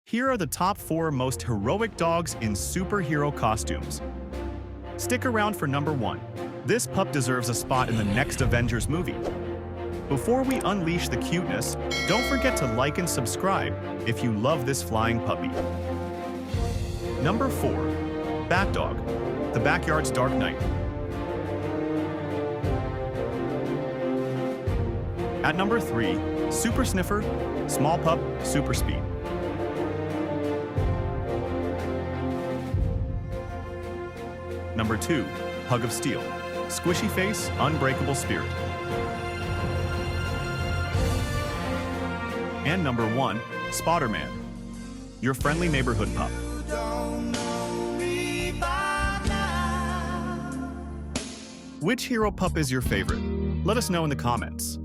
Here are the top 4 most heroic dogs in superhero costumes. Stick around for number 1. This pup deserves a spot in the next Avengers movie. Before we unleash the cuteness, don't forget to like and subscribe if you love this flying puppy. Number 4. Bat Dog, the backyard's Dark Knight. At number 3, Super Sniffer, small pup, super speed. Number 2, Hug of Steel, squishy face, unbreakable spirit. And number 1, Spider-Man, your friendly neighborhood pup. Which hero pup is your favorite? Let us know in the comments.